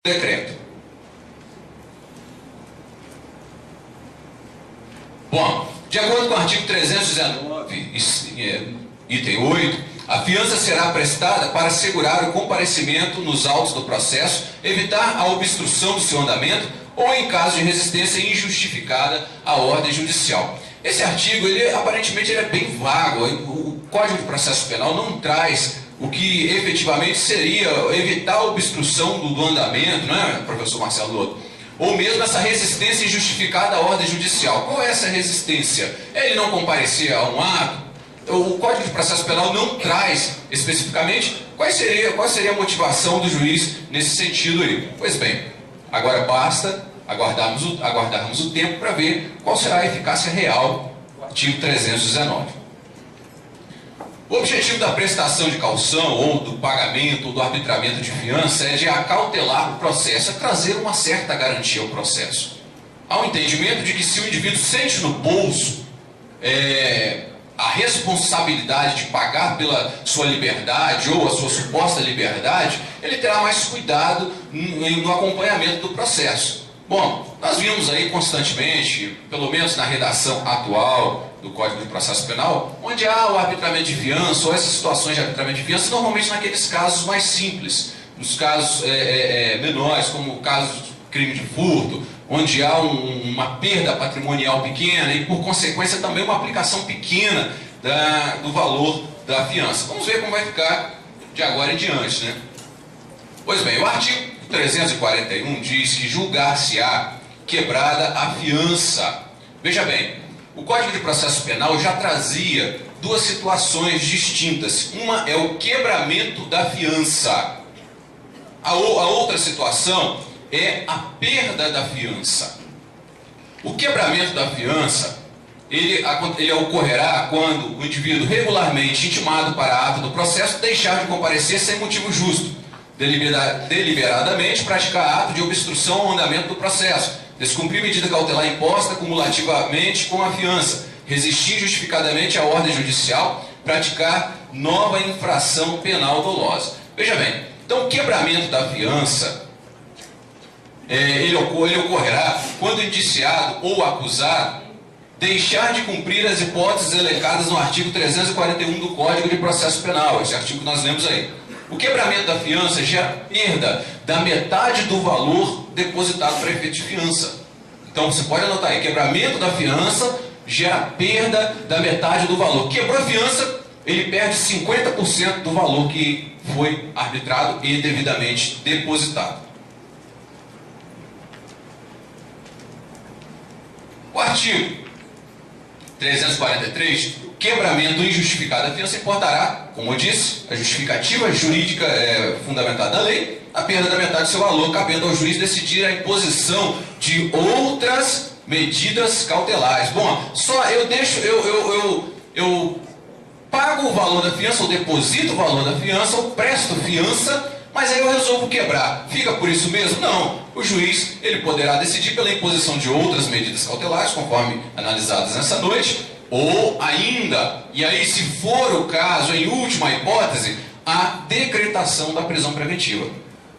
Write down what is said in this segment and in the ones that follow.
decreto. Bom, de acordo com o artigo 319, item 8, a fiança será prestada para assegurar o comparecimento nos autos do processo, evitar a obstrução do seu andamento ou em caso de resistência injustificada à ordem judicial. Esse artigo, aparentemente, ele é bem vago. O Código de Processo Penal não traz o que efetivamente seria evitar a obstrução do andamento, né, professor Marcelo Lotto? Ou mesmo essa resistência injustificada à ordem judicial. Qual é essa resistência? É ele não comparecer a um ato? O Código de Processo Penal não traz especificamente qual seria a motivação do juiz nesse sentido aí. Pois bem, agora basta aguardarmos o tempo para ver qual será a eficácia real do artigo 319. O objetivo da prestação de caução, ou do pagamento, ou do arbitramento de fiança é de acautelar o processo, é trazer uma certa garantia ao processo. Há um entendimento de que se o indivíduo sente no bolso a responsabilidade de pagar pela sua liberdade ou a sua suposta liberdade, ele terá mais cuidado no acompanhamento do processo. Bom, nós vimos aí constantemente, pelo menos na redação atual do Código de Processo Penal, onde há o arbitramento de fiança ou essas situações de arbitramento de fiança, normalmente naqueles casos mais simples, nos casos menores, como o caso de crime de furto, onde há uma perda patrimonial pequena e, por consequência, também uma aplicação pequena do valor da fiança. Vamos ver como vai ficar de agora em diante, né? Pois bem, o artigo 341 diz que julgar-se-á quebrada a fiança. Veja bem, o Código de Processo Penal já trazia duas situações distintas. Uma é o quebramento da fiança. A outra situação é a perda da fiança. O quebramento da fiança, ele ocorrerá quando o indivíduo regularmente intimado para ato do processo deixar de comparecer sem motivo justo, deliberadamente praticar ato de obstrução ao andamento do processo, descumprir medida cautelar imposta cumulativamente com a fiança, resistir justificadamente à ordem judicial, praticar nova infração penal dolosa. Veja bem, então o quebramento da fiança ele ocorrerá quando o indiciado ou acusado deixar de cumprir as hipóteses elencadas no artigo 341 do Código de Processo Penal, esse artigo que nós lemos aí. O quebramento da fiança gera perda da metade do valor depositado para efeito de fiança. Então você pode anotar aí, quebramento da fiança gera perda da metade do valor. Quebrou a fiança, ele perde 50% do valor que foi arbitrado e devidamente depositado. O artigo 343, quebramento injustificado da fiança, importará, como eu disse, a justificativa jurídica fundamentada na lei, a perda da metade do seu valor, cabendo ao juiz decidir a imposição de outras medidas cautelares. Bom, só eu pago o valor da fiança, ou deposito o valor da fiança, ou presto fiança, mas aí eu resolvo quebrar. Fica por isso mesmo? Não. O juiz ele poderá decidir pela imposição de outras medidas cautelares, conforme analisadas nessa noite, ou ainda, e aí se for o caso, em última hipótese, a decretação da prisão preventiva.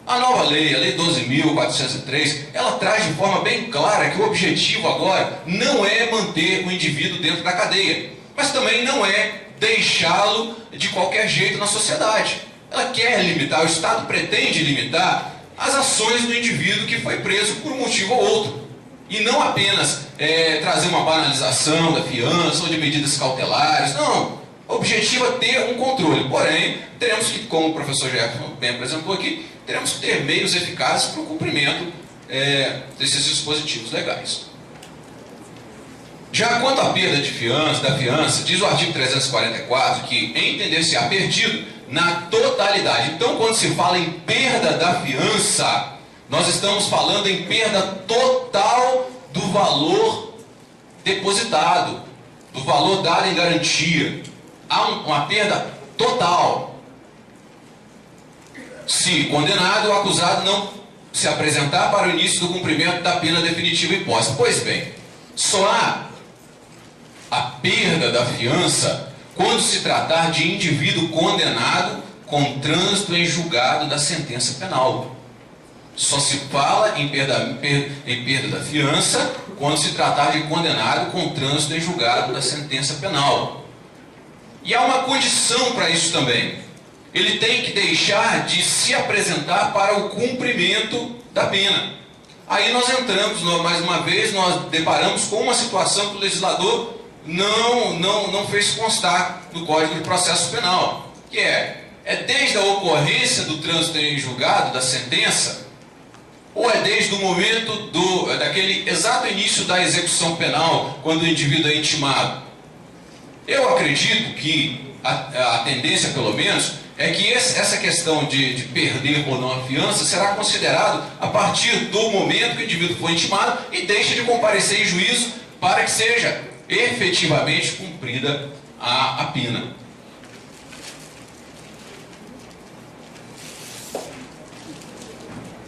A nova lei, a Lei 12.403, ela traz de forma bem clara que o objetivo agora não é manter o indivíduo dentro da cadeia, mas também não é deixá-lo de qualquer jeito na sociedade. Ela quer limitar, o Estado pretende limitar as ações do indivíduo que foi preso por um motivo ou outro. E não apenas trazer uma banalização da fiança ou de medidas cautelares. Não. O objetivo é ter um controle. Porém, teremos que, como o professor Jefferson bem apresentou aqui, teremos que ter meios eficazes para o cumprimento desses dispositivos legais. Já quanto à perda da fiança, diz o artigo 344 que entender-se-á perdido na totalidade. Então, quando se fala em perda da fiança, nós estamos falando em perda total do valor depositado, do valor dado em garantia. Há uma perda total. Se condenado ou acusado não se apresentar para o início do cumprimento da pena definitiva imposta. Pois bem, só há a perda da fiança quando se tratar de indivíduo condenado com trânsito em julgado da sentença penal. Só se fala em perda da fiança quando se tratar de condenado com trânsito em julgado da sentença penal. E há uma condição para isso também. Ele tem que deixar de se apresentar para o cumprimento da pena. Aí nós entramos, mais uma vez, nós deparamos com uma situação que o legislador não fez constar no Código de Processo Penal, que é desde a ocorrência do trânsito em julgado da sentença, ou é desde o momento daquele exato início da execução penal, quando o indivíduo é intimado? Eu acredito que a tendência, pelo menos, é que essa questão de perder ou não a fiança será considerado a partir do momento que o indivíduo foi intimado e deixa de comparecer em juízo para que seja efetivamente cumprida a pena.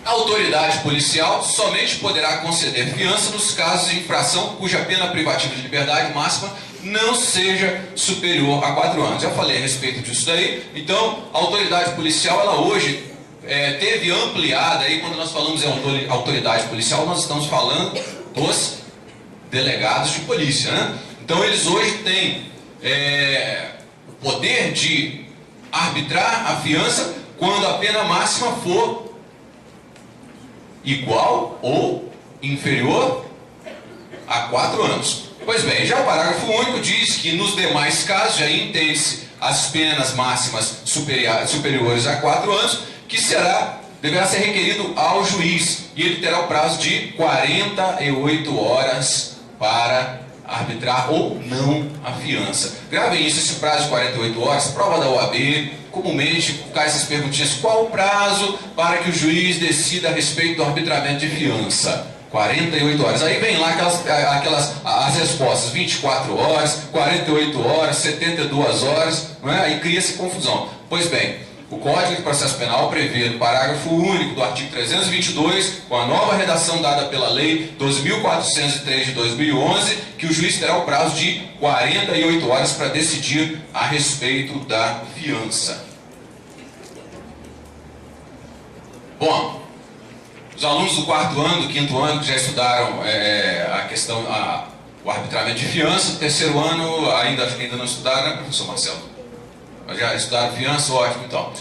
A autoridade policial somente poderá conceder fiança nos casos de infração cuja pena privativa de liberdade máxima não seja superior a 4 anos. Já falei a respeito disso daí. Então, a autoridade policial, ela hoje teve ampliada, aí quando nós falamos em autoridade policial, nós estamos falando dos delegados de polícia, né? Então, eles hoje têm o poder de arbitrar a fiança quando a pena máxima for igual ou inferior a 4 anos. Pois bem, já o parágrafo único diz que nos demais casos, aí entende-se as penas máximas superiores a 4 anos, que deverá ser requerido ao juiz, e ele terá o prazo de 48 horas para arbitrar ou não a fiança. Gravem isso, esse prazo de 48 horas, prova da OAB, comumente cai essas perguntinhas: qual o prazo para que o juiz decida a respeito do arbitramento de fiança? 48 horas. Aí vem lá as respostas: 24 horas, 48 horas, 72 horas, não é? Aí cria-se confusão. Pois bem, o Código de Processo Penal prevê no parágrafo único do artigo 322, com a nova redação dada pela Lei 12.403 de 2011, que o juiz terá o prazo de 48 horas para decidir a respeito da fiança. Bom, os alunos do 4º ano, do 5º ano, que já estudaram a questão, o arbitramento de fiança, do 3º ano, acho que ainda não estudaram, né, professor Marcelo? Já estudaram fiança, ótimo, então.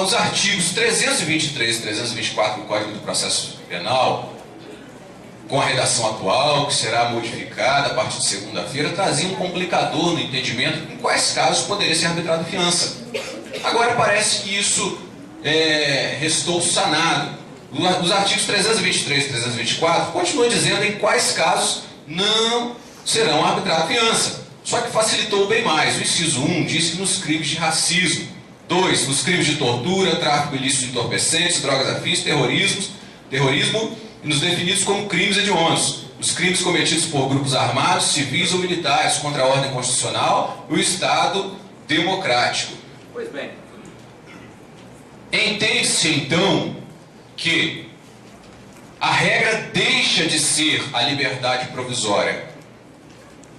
Os artigos 323 e 324 do Código do Processo Penal, com a redação atual, que será modificada a partir de segunda-feira, trazia um complicador no entendimento em quais casos poderia ser arbitrado fiança. Agora parece que isso restou sanado. Os artigos 323 e 324 continuam dizendo em quais casos não serão arbitrados fiança. Só que facilitou bem mais. O inciso 1 diz que nos crimes de racismo. 2, nos crimes de tortura, tráfico ilícito de entorpecentes, drogas afins, terrorismo, e nos definidos como crimes hediondos. Os crimes cometidos por grupos armados, civis ou militares contra a ordem constitucional e o Estado democrático. Pois bem, entende-se então que a regra deixa de ser a liberdade provisória.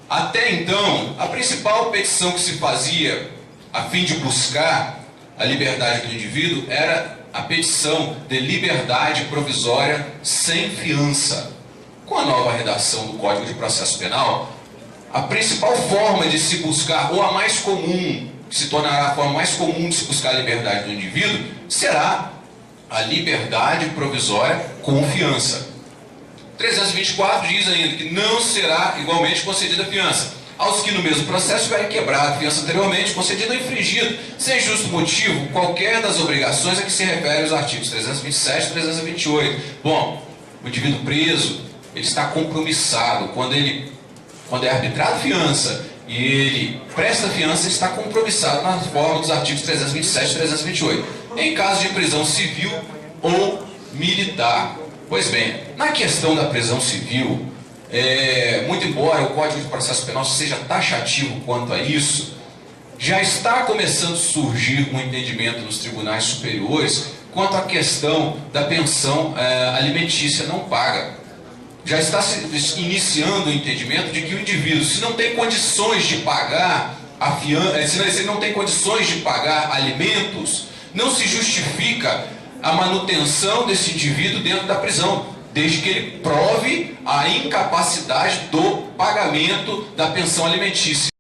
Até então, a principal petição que se fazia a fim de buscar a liberdade do indivíduo era a petição de liberdade provisória sem fiança. Com a nova redação do Código de Processo Penal, a principal forma de se buscar, ou a mais comum, que se tornará a forma mais comum de se buscar a liberdade do indivíduo, será a liberdade provisória com fiança. 324 diz ainda que não será igualmente concedida a fiança aos que no mesmo processo tiverem quebrado a fiança anteriormente, concedido ou infringido, sem justo motivo, qualquer das obrigações a que se referem os artigos 327 e 328. Bom, o indivíduo preso, ele está compromissado. Quando é arbitrado fiança e ele presta fiança, ele está compromissado na forma dos artigos 327 e 328. Em caso de prisão civil ou militar. Pois bem, na questão da prisão civil, muito embora o Código de Processo Penal seja taxativo quanto a isso, já está começando a surgir um entendimento nos tribunais superiores quanto à questão da pensão alimentícia não paga. Já está se iniciando o entendimento de que o indivíduo, se não tem condições de pagar a fiança, se ele não tem condições de pagar alimentos, não se justifica a manutenção desse indivíduo dentro da prisão, desde que ele prove a incapacidade do pagamento da pensão alimentícia.